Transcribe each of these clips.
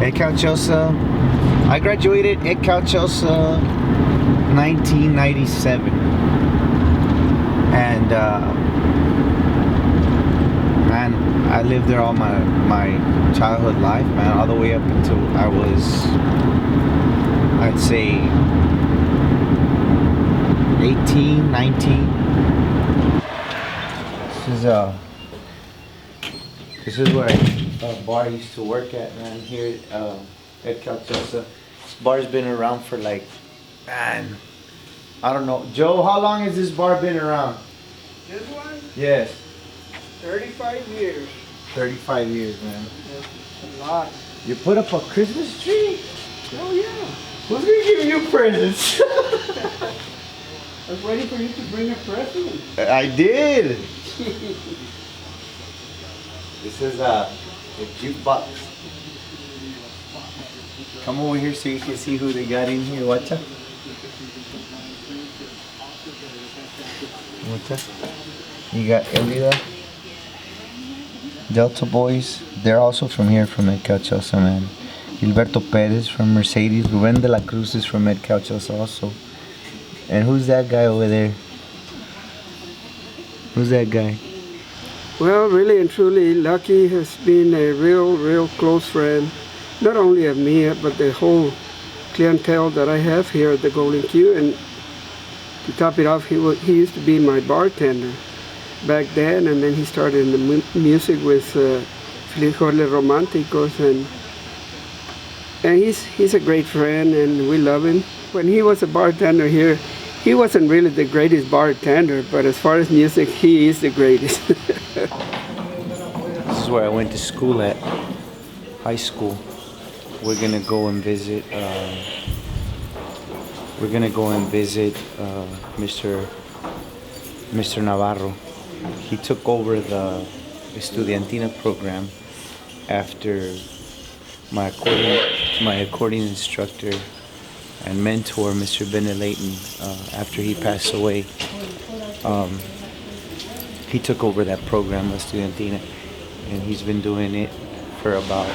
Edcouch-Elsa. I graduated Edcouch-Elsa 1997, and man, I lived there all my childhood life, man, all the way up until I was, I'd say, 18, 19. This is where a bar I used to work at, man, here at Edcouch-Elsa. This bar's been around for like, man, I don't know. Joe, how long has this bar been around? This one? Yes. 35 years. 35 years, man. That's a lot. You put up a Christmas tree? Oh yeah. Who's gonna give you presents? I was waiting for you to bring a present. I did. This is a jukebox. Come over here so you can see who they got in here. Watch out. Watch out. You got Elida, Delta Boys. They're also from here, from Edcouch-Elsa, man. Gilberto Perez from Mercedes. Ruben de la Cruz is from Edcouch-Elsa also. And who's that guy over there? Who's that guy? Well, really and truly, Lucky has been a real close friend, not only of me, but the whole clientele that I have here at the Golden Q. And to top it off, he used to be my bartender back then, and then he started in the music with Frijoles Románticos, and he's a great friend, and we love him. When he was a bartender here, he wasn't really the greatest bartender, but as far as music, he is the greatest. This is where I went to school at, high school. We're gonna go and visit. Mr. Navarro. He took over the Estudiantina program after my accordion instructor and mentor, Mr. Benelaiton, after he passed away. He took over that program, Estudiantina, and he's been doing it for about,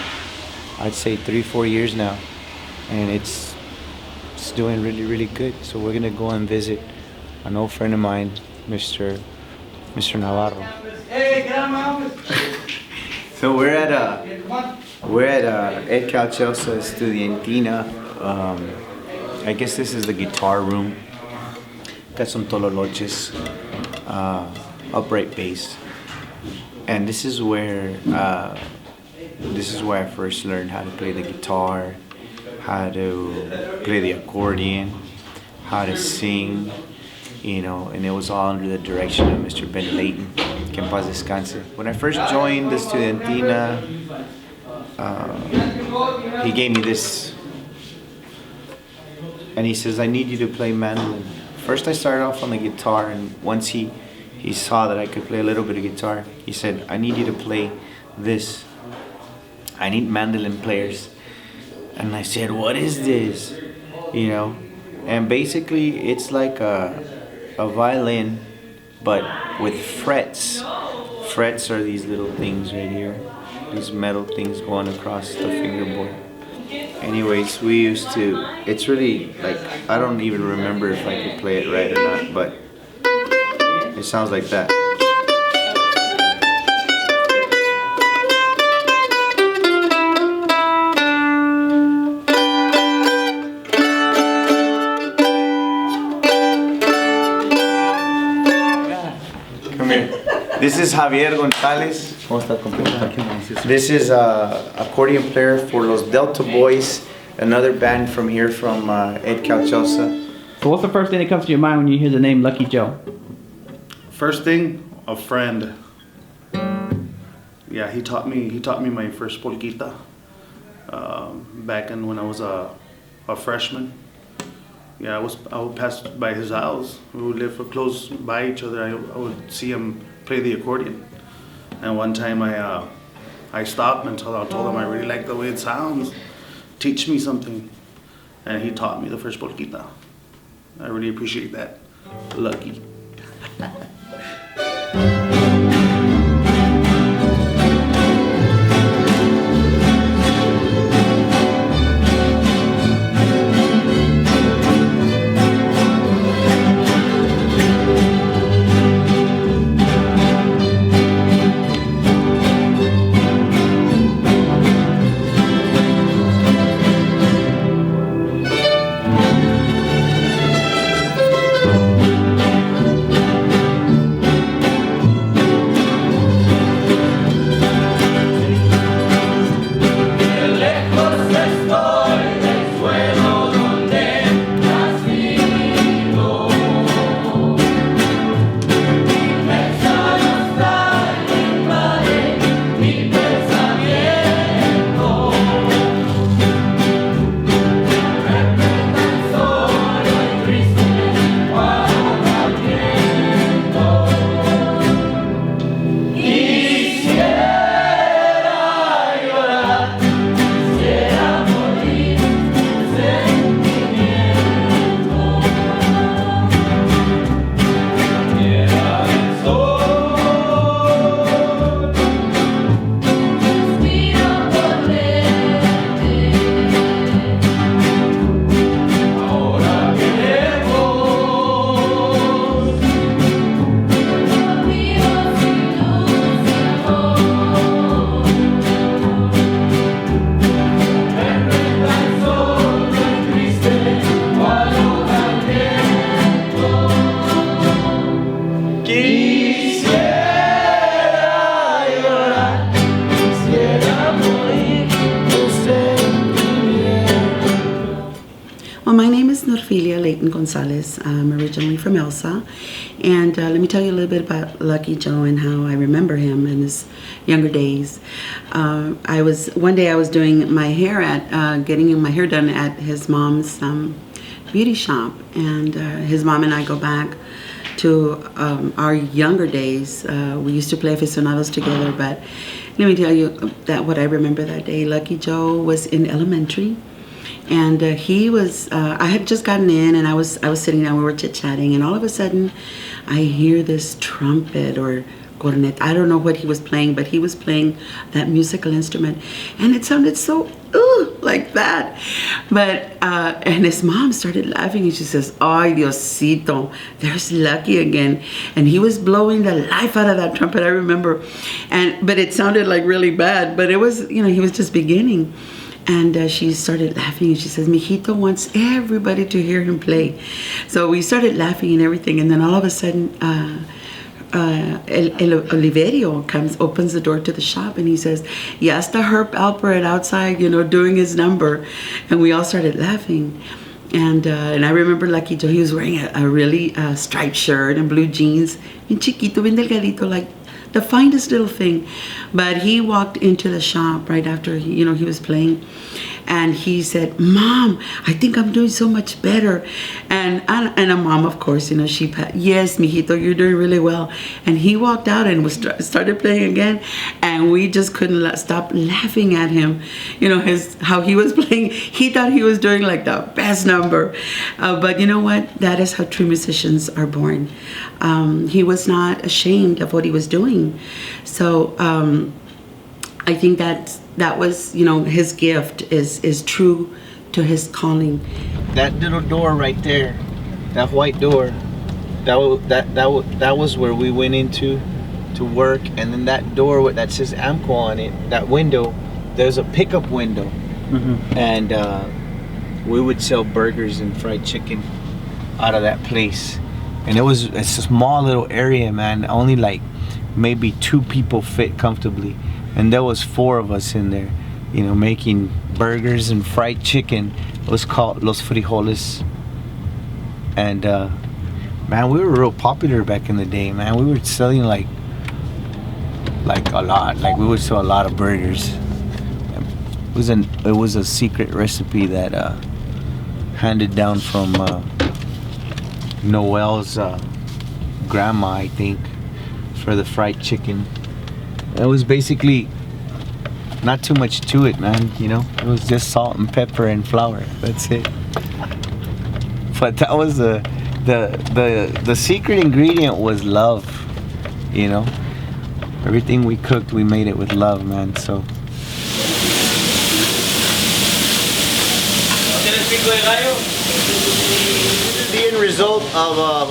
I'd say, 3-4 years now, and it's doing really good. So we're gonna go and visit an old friend of mine, Mr. Navarro. Hey, grandma. So we're at Edcouch-Elsa Estudiantina. I guess this is the guitar room. Got some tololoches, upright bass, and this is where I first learned how to play the guitar, how to play the accordion, how to sing, you know, and it was all under the direction of Mr. Benelaiton. Que en paz descanse. When I first joined the Estudiantina, he gave me this, and he says, I need you to play mandolin. First I started off on the guitar, and once he saw that I could play a little bit of guitar, he said, I need you to play this. I need mandolin players. And I said, what is this? You know, and basically it's like a violin, but with frets. Frets are these little things right here, these metal things going across the fingerboard. Anyways, we used to, it's really like, I don't even remember if I could play it right or not, but it sounds like that. Come here. This is Javier Gonzalez. This is accordion player for Los Delta Boys, another band from here, from Edcouch-Elsa. So what's the first thing that comes to your mind when you hear the name Lucky Joe? First thing, a friend. Yeah, he taught me my first polquita back when I was a freshman. Yeah, I would pass by his house. We would live close by each other. I would see him play the accordion. And one time I stopped and told him I really like the way it sounds. Teach me something. And he taught me the first polquita. I really appreciate that. Lucky. Clayton Gonzalez. I'm originally from Elsa. And let me tell you a little bit about Lucky Joe and how I remember him in his younger days. One day I was doing my hair getting my hair done at his mom's beauty shop. And his mom and I go back to our younger days. We used to play aficionados together, but let me tell you that what I remember that day, Lucky Joe was in elementary, and he was. I had just gotten in, and I was sitting down. We were chit chatting, and all of a sudden, I hear this trumpet or cornet. I don't know what he was playing, but he was playing that musical instrument, and it sounded so like that. But and his mom started laughing, and she says, "Ay, Diosito, there's Lucky again." And he was blowing the life out of that trumpet, I remember. But it sounded like really bad, but it was, he was just beginning. And she started laughing, and she says, "Mijito wants everybody to hear him play." So we started laughing and everything, and then all of a sudden, Oliverio opens the door to the shop, and he says, "Ya está Herb Alpert outside, doing his number." And we all started laughing. And I remember Lucky Joe, he was wearing a really striped shirt and blue jeans, bien chiquito, bien delgadito, like the finest little thing. But he walked into the shop right after he was playing, and he said, "Mom, I think I'm doing so much better." And a mom, of course, "Yes, mijito, you're doing really well." And he walked out and started playing again, and we just couldn't stop laughing at him. How he was playing. He thought he was doing like the best number, but you know what? That is how true musicians are born. He was not ashamed of what he was doing. So I think that was, his gift is true to his calling. That little door right there, that white door, that was where we went into to work. And then that door that says AMCO on it, that window, there's a pickup window. Mm-hmm. And we would sell burgers and fried chicken out of that place. And it's a small little area, man. Only like maybe 2 people fit comfortably. And there was 4 of us in there, making burgers and fried chicken. It was called Los Frijoles. And man, we were real popular back in the day, man. We were selling like a lot. Like we would sell a lot of burgers. It was a secret recipe that handed down from Noel's grandma, I think, for the fried chicken. It was basically not too much to it, man. It was just salt and pepper and flour. That's it. But that was the secret ingredient was love. Everything we cooked, we made it with love, man. So. The end result of a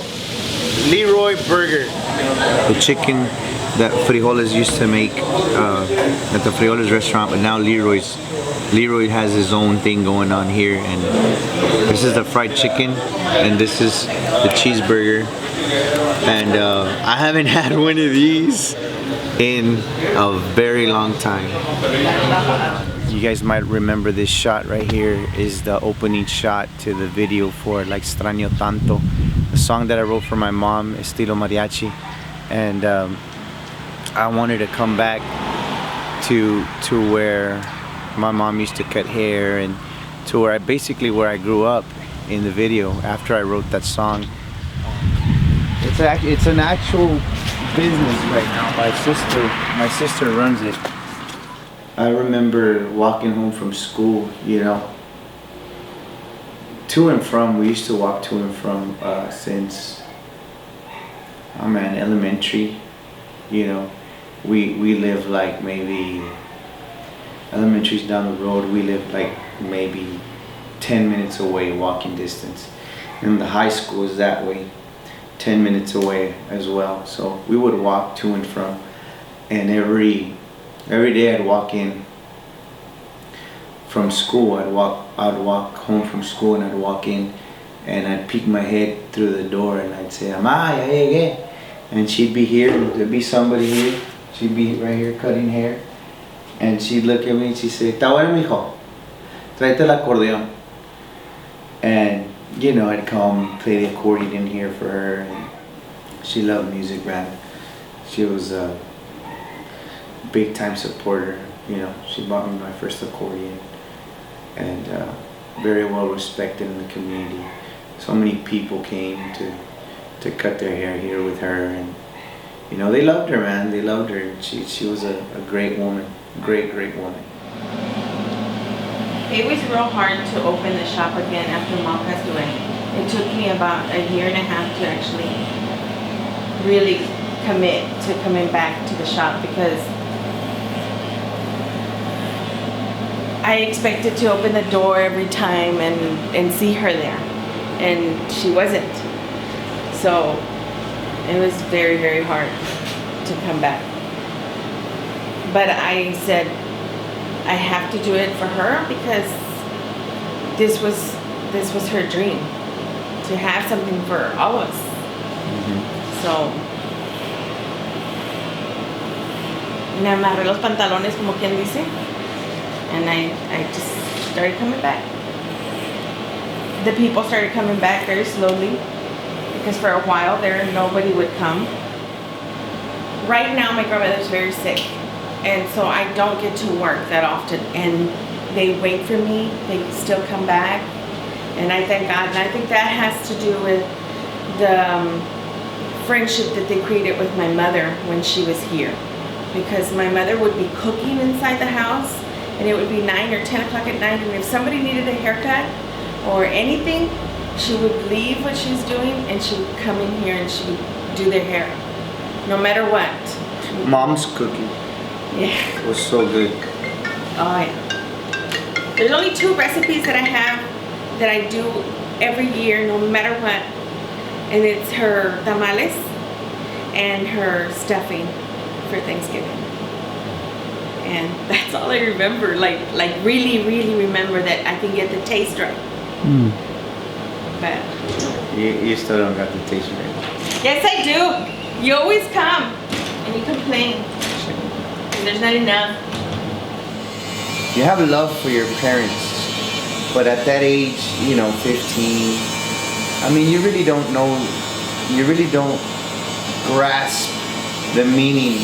Leroy burger. The chicken that Frijoles used to make at the Frijoles restaurant, but now Leroy has his own thing going on here. And this is the fried chicken, and this is the cheeseburger. And I haven't had one of these in a very long time. You guys might remember this shot right here is the opening shot to the video for La Extraño Tanto, the song that I wrote for my mom, Estilo Mariachi. And I wanted to come back to where my mom used to cut hair, and to where I grew up in the video after I wrote that song. It's an actual business right now. My sister runs it. I remember walking home from school, to and from. We used to walk to and from since elementary. We live like maybe elementary's down the road. We live like maybe 10 minutes away walking distance, and the high school is that way, 10 minutes away as well. So we would walk to and from, and every day I'd walk in from school. I'd walk home from school, and I'd walk in, and I'd peek my head through the door, and I'd say, "Ama, ya llegué." And she'd be here, and there'd be somebody here. She'd be right here cutting hair, and she'd look at me and she'd say, "Está bueno, mijo, tráete el accordion." And you know, I'd come play the accordion in here for her, and she loved music, man. She was a big time supporter. You know, she bought me my first accordion, and very well respected in the community. So many people came to cut their hair here with her, and you know, they loved her, man. They loved her. She was a great woman, great woman. It was real hard to open the shop again after Mom passed away. It took me about a year and a half to actually really commit to coming back to the shop, because I expected to open the door every time and see her there, and she wasn't. So it was very hard to come back. But I said, I have to do it for her, because this was her dream, to have something for all of us. So me amarré los pantalones, como quien dice, and I just started coming back. The people started coming back very slowly, because for a while there nobody would come. Right now my grandmother's very sick, and so I don't get to work that often, and they wait for me. They still come back, and I thank God. And I think that has to do with the friendship that they created with my mother when she was here, because my mother would be cooking inside the house, and it would be 9 or 10 o'clock at night, and if somebody needed a haircut or anything, she would leave what she was doing and she would come in here and she would do their hair, no matter what. Mom's cooking Yeah. was so good. Oh yeah. There's only 2 recipes that I have that I do every year, no matter what, and it's her tamales and her stuffing for Thanksgiving. And that's all I remember. Like really remember that I can get the taste right. But You still don't got the taste right. yes, I do. You always come and you complain, and there's not enough. You have love for your parents, but at that age, you know, 15, I mean, you really don't know, you really don't grasp the meaning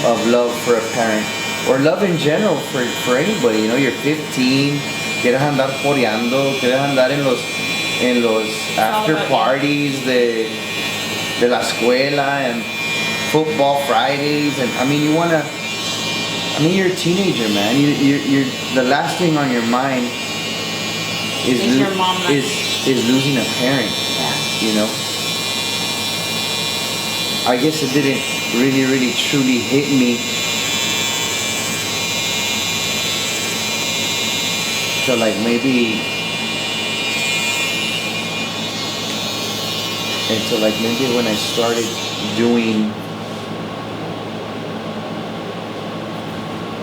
of love for a parent, or love in general for anybody. You know, you're 15, quieres andar coreando, quieres andar en los after parties de la escuela and football Fridays, and I mean, you're a teenager, man. You're the last thing on your mind is your mom is losing a parent. Yeah. You know, I guess it didn't really truly hit me till like maybe when I started doing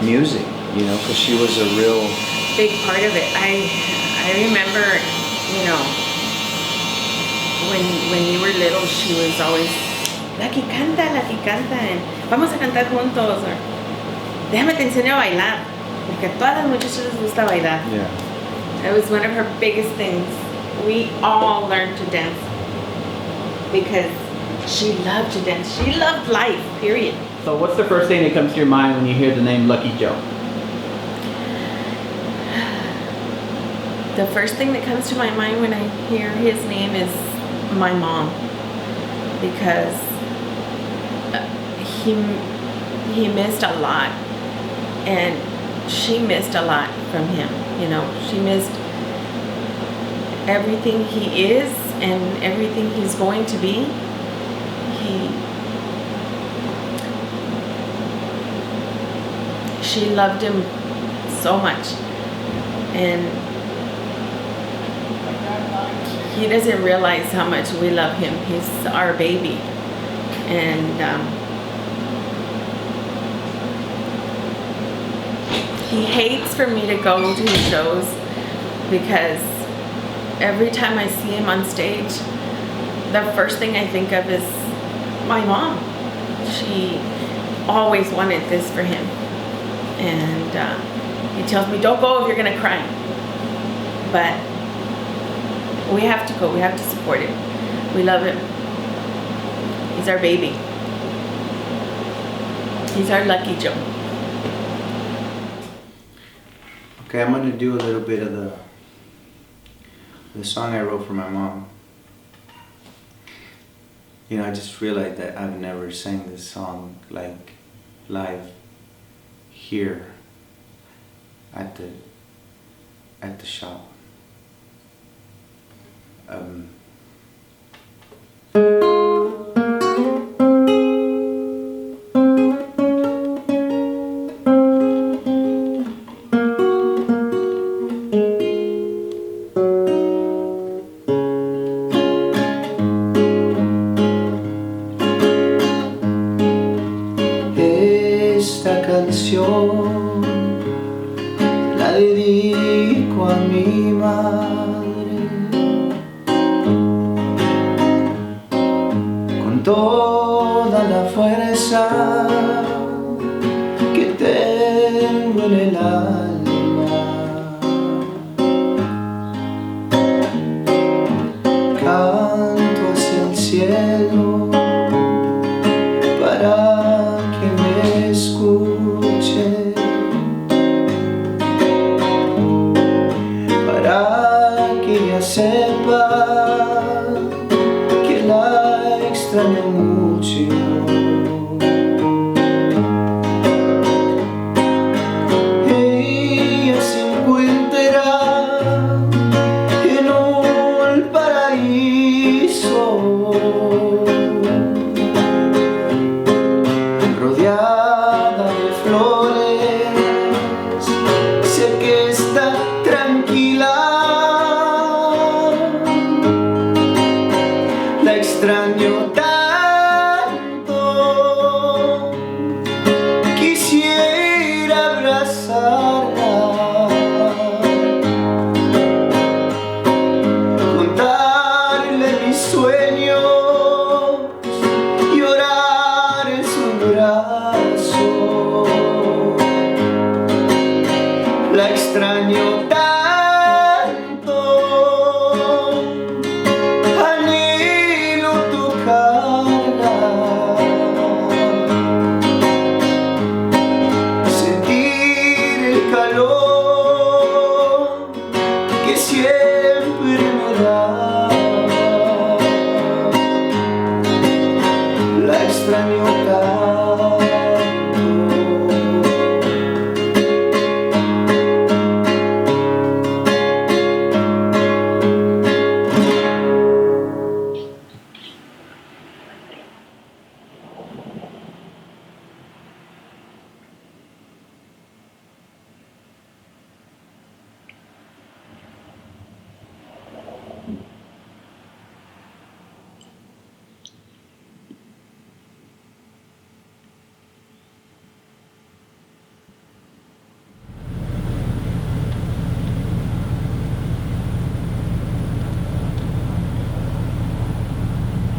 music, you know, because she was a real Big part of it. I remember, you know, when you were little, she was always, Lucky canta, and vamos a cantar juntos, or déjame te enseño a bailar, porque a todas las muchachas les gusta bailar. yeah. It was one of her biggest things. We all learned to dance because she loved to dance. She loved life, period. So what's the first thing that comes to your mind when you hear the name Lucky Joe? The first thing that comes to my mind when I hear his name is my mom, because he missed a lot, and she missed a lot from him. You know, she missed everything he is and everything he's going to be. She loved him so much, and he doesn't realize how much we love him. He's our baby, and he hates for me to go to his shows, because every time I see him on stage, the first thing I think of is my mom. She always wanted this for him, and he tells me, don't go if you're gonna cry. But We have to go. We have to support him. We love him. He's our baby. He's our lucky Joe. Okay, I'm gonna do a little bit of the song I wrote for my mom. You know, I just realized that I've never sang this song like live here at the shop. Esta canción la dedico a mi madre con toda la fuerza que tengo en el alma. Canto hacia el cielo para que me escuche, para que ella sepa que la extraño mucho. Ella se encuentra en un paraíso, rodeada de flores, sé que está tranquila. La extraño tanto, quisiera abrazarla, contarle mis sueños, llorar en su brazo. La extraño tanto, anhelo tocarla, sentir el calor que siempre me da. La extraño tanto.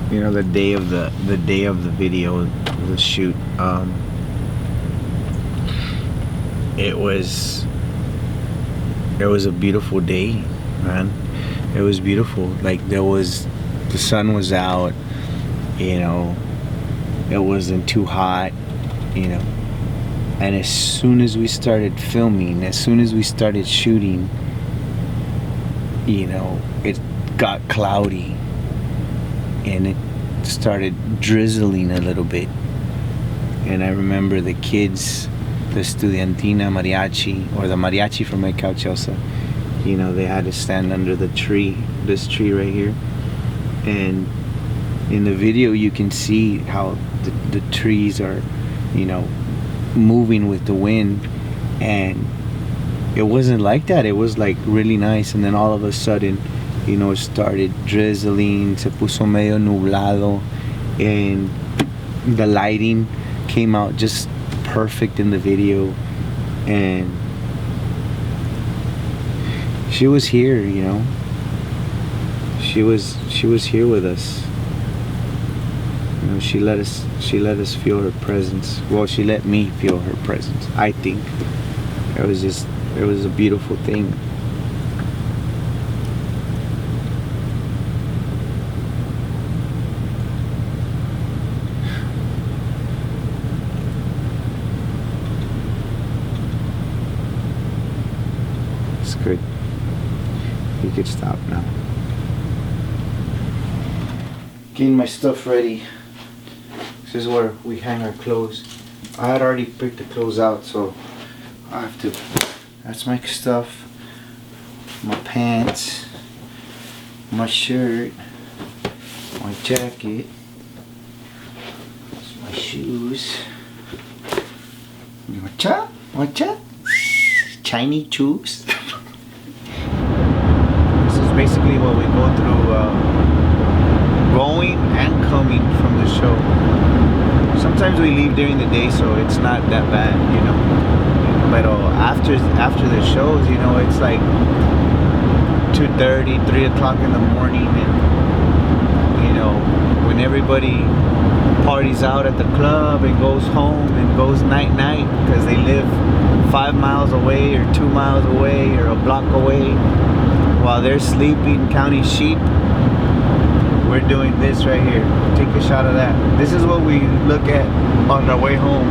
You know, the day of the video, the shoot, it was a beautiful day, man. It was beautiful. Like, the sun was out, you know, it wasn't too hot, you know, and as soon as we started filming, as soon as we started shooting, you know, it got cloudy and it started drizzling a little bit. And I remember the kids, the Estudiantina mariachi, or the mariachi from Edcouch-Elsa, you know, they had to stand under the tree, this tree right here. And in the video you can see how the trees are, you know, moving with the wind. And it wasn't like that. It was like really nice. And then all of a sudden, you know, it started drizzling, se puso medio nublado, and the lighting came out just perfect in the video. And she was here, you know, she was here with us. You know, she let us feel her presence. Well, she let me feel her presence, I think. It was a beautiful thing. It's good. You could stop now. Getting my stuff ready. This is where we hang our clothes. I had already picked the clothes out, so I have to. That's my stuff. My pants. My shirt. My jacket. My shoes. Whatcha? Whatcha? Chinese shoes. This is basically what we go through going and coming from the show. Sometimes we leave during the day, so it's not that bad, you know. But after the shows, you know, it's like 2:30, 3 o'clock in the morning, and you know, when everybody parties out at the club and goes home and goes night because they live 5 miles away or 2 miles away or a block away, while they're sleeping counting sheep, we're doing this right here. Take a shot of that. This is what we look at on our way home.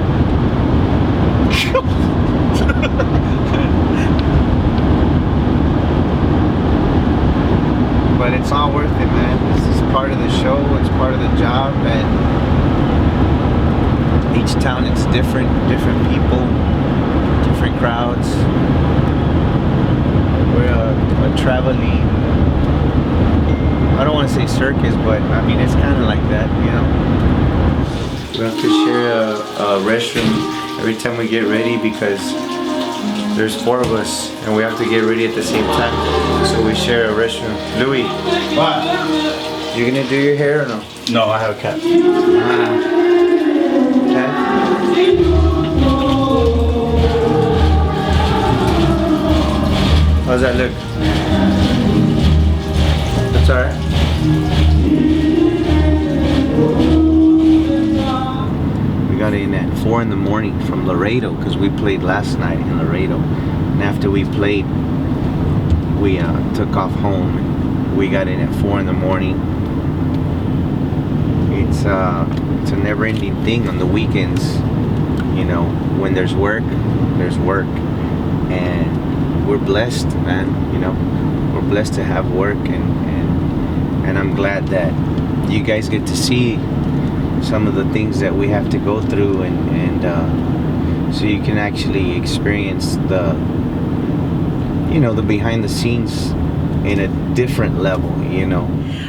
But it's all worth it, man. This is part of the show, it's part of the job, and each town it's different people, different crowds. We're a traveling, I don't want to say circus, but I mean it's kind of like that, you know. We have to share a restroom every time we get ready because there's 4 of us and we have to get ready at the same time. So we share a restroom. Louis, What? you gonna do your hair or no? No, I have a cat. Cat? How's that look? That's alright. We got in at 4 in the morning from Laredo because we played last night in Laredo. And after we played, we took off home. We got in at 4 in the morning. It's a never-ending thing on the weekends. You know, when there's work, and we're blessed, man. You know, we're blessed to have work, and I'm glad that you guys get to see some of the things that we have to go through, and so you can actually experience the, you know, the behind the scenes in a different level, you know.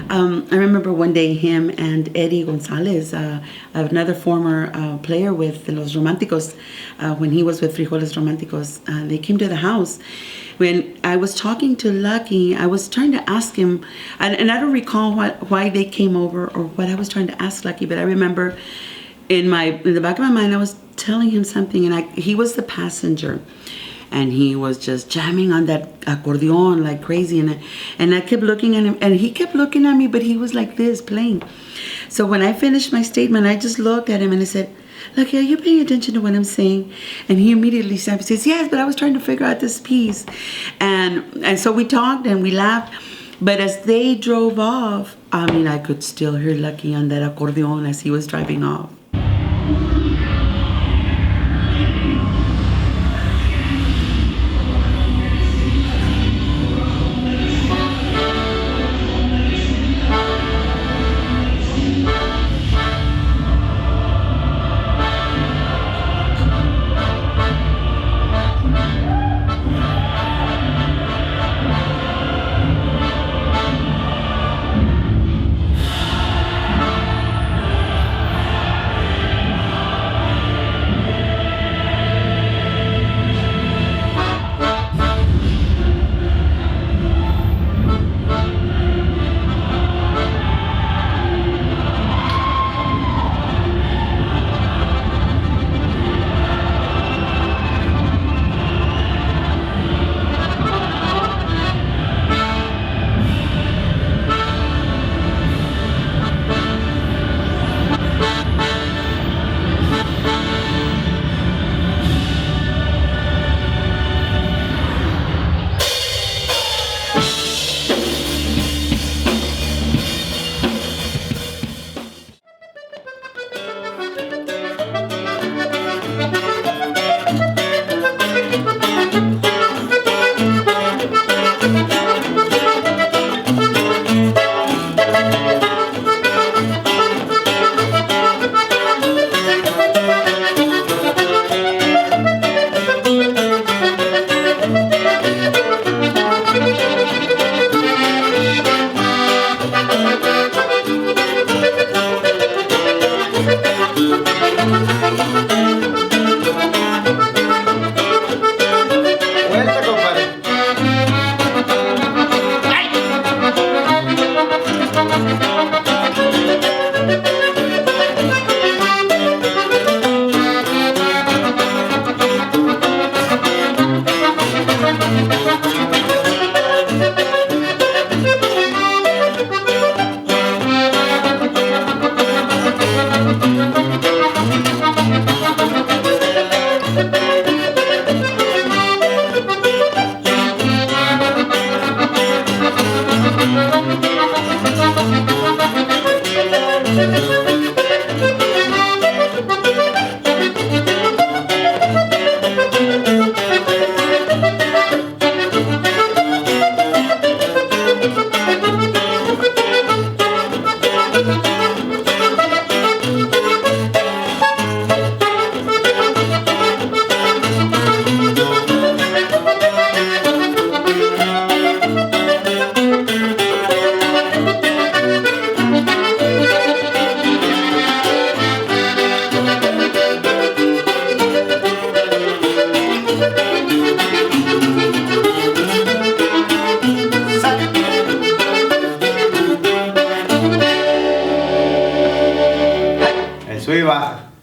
I remember one day him and Eddie Gonzalez, another former player with Los Románticos, when he was with Frijoles Románticos, they came to the house. When I was talking to Lucky, I was trying to ask him, and I don't recall why they came over or what I was trying to ask Lucky, but I remember in the back of my mind, I was telling him something, and he was the passenger. And he was just jamming on that accordion like crazy, and I kept looking at him, and he kept looking at me, but he was like this playing. So when I finished my statement, I just looked at him and I said, "Lucky, are you paying attention to what I'm saying?" And he immediately says, "Yes, but I was trying to figure out this piece." And so we talked and we laughed. But as they drove off, I mean, I could still hear Lucky on that accordion as he was driving off. Sube y baja.